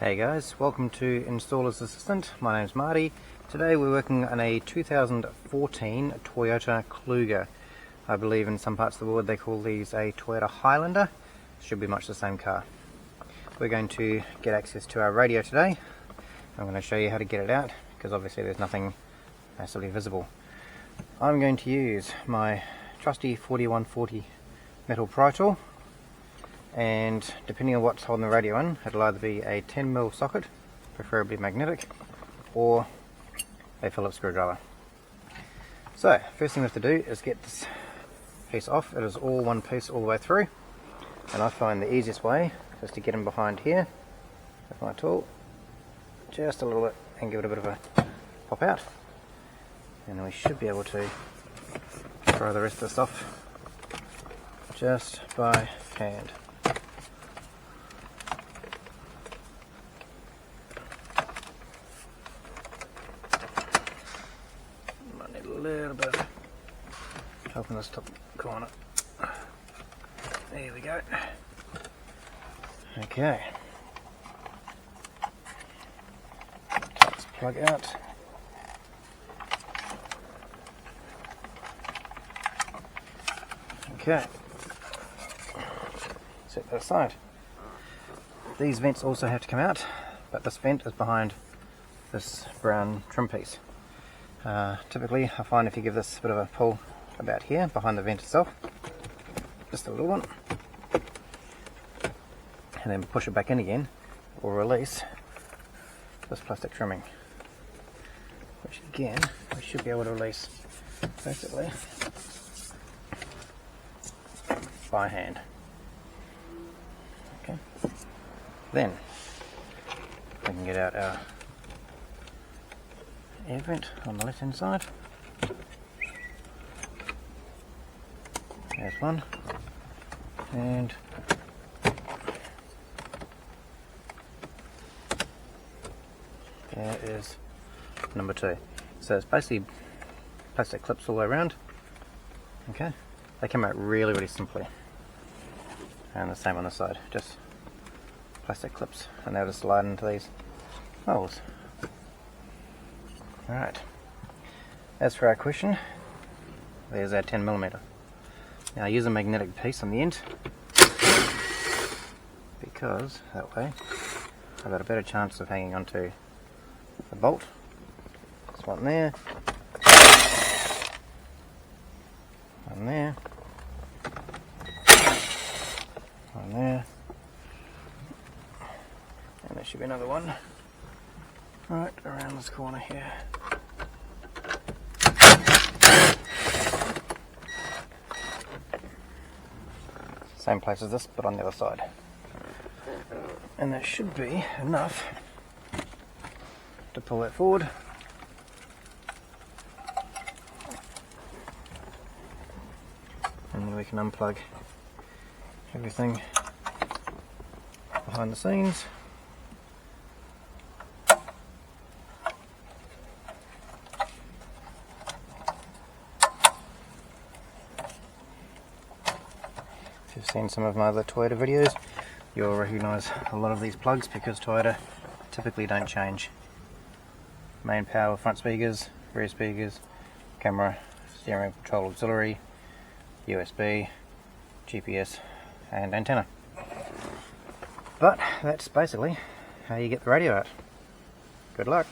Hey guys, welcome to Installer's Assistant. My name's Marty. Today we're working on a 2014 Toyota Kluger. I believe in some parts of the world they call these a Toyota Highlander. Should be much the same car. We're going to get access to our radio today. I'm going to show you how to get it out because obviously there's nothing massively visible. I'm going to use my trusty 4140 metal Pry Tool, and depending on what's holding the radio in, it'll either be a 10mm socket, preferably magnetic, or a Phillips screwdriver. So first thing we have to do is get this piece off. It is all one piece all the way through, and I find the easiest way is to get in behind here with my tool just a little bit and give it a bit of a pop out, and then we should be able to throw the rest of this off just by hand. Might need a little bit of help in this top corner. There we go. Okay. Take this plug out. Okay. Set that aside. These vents also have to come out, but this vent is behind this brown trim piece. Typically I find if you give this a bit of a pull about here behind the vent itself, just a little one, and then push it back in again, will release this plastic trimming, which again we should be able to release basically by hand. Okay. Then we can get out our air vent on the left hand side. There's one, and there is number two. So it's basically plastic clips all the way around. Okay, they come out really simply, and the same on this side, just plastic clips, and they'll just slide into these holes. Alright, as for our question, there's our 10mm. Now I use a magnetic piece on the end because that way I've got a better chance of hanging onto the bolt. There's one there, one there, one there, and there should be another one right around this corner here. Same place as this, but on the other side. And that should be enough to pull that forward. And then we can unplug everything behind the scenes. If you've seen some of my other Toyota videos, you'll recognise a lot of these plugs because Toyota typically don't change. Main power, front speakers, rear speakers, camera, steering control auxiliary, USB, GPS and antenna. But that's basically how you get the radio out. Good luck!